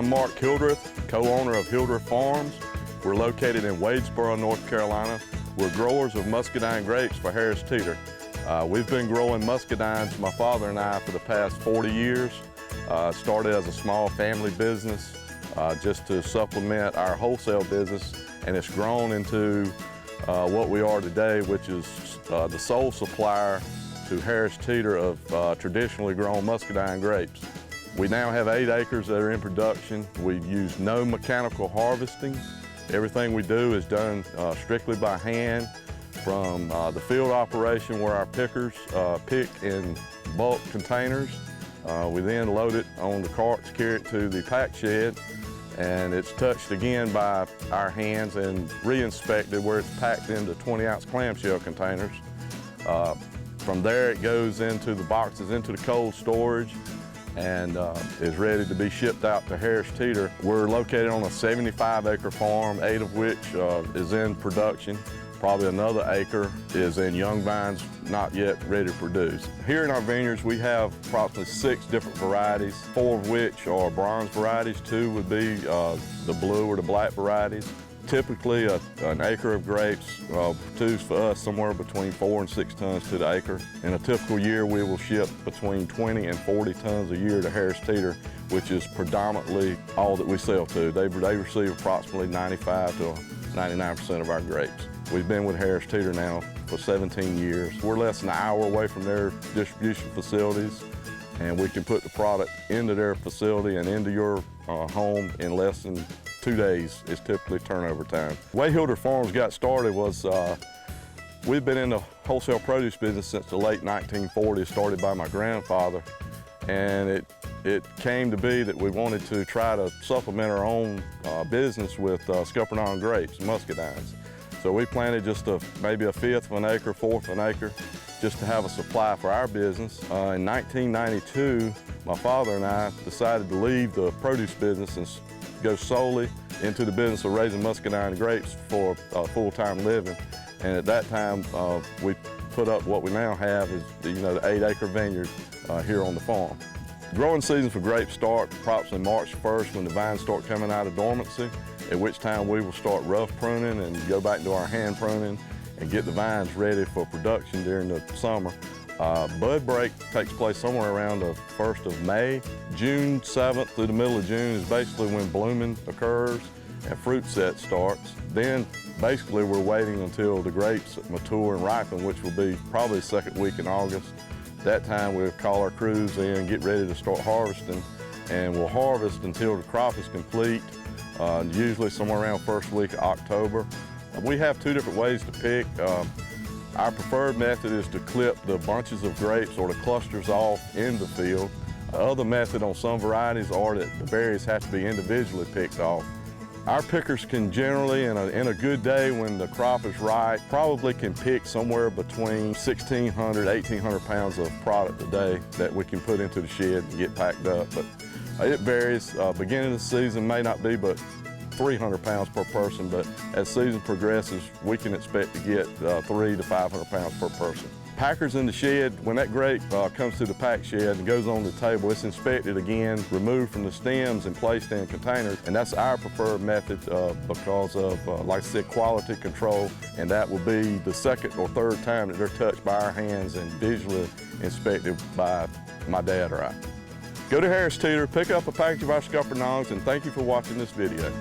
I'm Mark Hildreth, co-owner of Hildreth Farms. We're located in Wadesboro, North Carolina. We're growers of muscadine grapes for Harris Teeter. We've been growing muscadines, my father and I, for the past 40 years. Started as a small family business just to supplement our wholesale business, and it's grown into what we are today, which is the sole supplier to Harris Teeter of traditionally grown muscadine grapes. We now have 8 acres that are in production. We use no mechanical harvesting. Everything we do is done strictly by hand, from the field operation where our pickers pick in bulk containers. We then load it on the carts, carry it to the pack shed, and it's touched again by our hands and re-inspected where it's packed into 20-ounce clamshell containers. From there it goes into the boxes, into the cold storage, and is ready to be shipped out to Harris Teeter. We're located on a 75-acre farm, 8 of which is in production. Probably another acre is in young vines, not yet ready to produce. Here in our vineyards, we have approximately 6 different varieties, 4 of which are bronze varieties. 2 would be the blue or the black varieties. Typically, an acre of grapes produce for us somewhere between 4 and 6 tons to the acre. In a typical year, we will ship between 20 and 40 tons a year to Harris Teeter, which is predominantly all that we sell to. They receive approximately 95 to 99% of our grapes. We've been with Harris Teeter now for 17 years. We're less than an hour away from their distribution facilities, and we can put the product into their facility and into your home in less than 2 days is typically turnover time. The way Hildreth Farms got started was we've been in the wholesale produce business since the late 1940s, started by my grandfather, and it came to be that we wanted to try to supplement our own business with Scuppernong grapes, muscadines. So we planted just maybe 1/5 of an acre, 1/4 of an acre, just to have a supply for our business. In 1992, my father and I decided to leave the produce business and go solely into the business of raising muscadine grapes for full-time living. And at that time, we put up what we now have is the 8-acre vineyard here on the farm. Growing season for grapes start approximately March 1st when the vines start coming out of dormancy, at which time we will start rough pruning and go back into our hand pruning and get the vines ready for production during the summer. Bud break takes place somewhere around the 1st of May. June 7th through the middle of June is basically when blooming occurs and fruit set starts. Then basically we're waiting until the grapes mature and ripen, which will be probably the 2nd week in August. That time we'll call our crews in and get ready to start harvesting, and we'll harvest until the crop is complete, usually somewhere around 1st week of October. We have 2 different ways to pick. Our preferred method is to clip the bunches of grapes or the clusters off in the field. The other method on some varieties are that the berries have to be individually picked off. Our pickers can generally, in a good day when the crop is ripe, probably can pick somewhere between 1,600, 1,800 pounds of product a day that we can put into the shed and get packed up. But it varies. Beginning of the season may not be but 300 pounds per person, but as season progresses, we can expect to get 300 to 500 pounds per person. Packers in the shed, when that grape comes to the pack shed and goes on the table, it's inspected again, removed from the stems and placed in containers, and that's our preferred method because of, like I said, quality control, and that will be the 2nd or 3rd time that they're touched by our hands and visually inspected by my dad or I. Go to Harris Teeter, pick up a package of our Scuppernongs, and thank you for watching this video.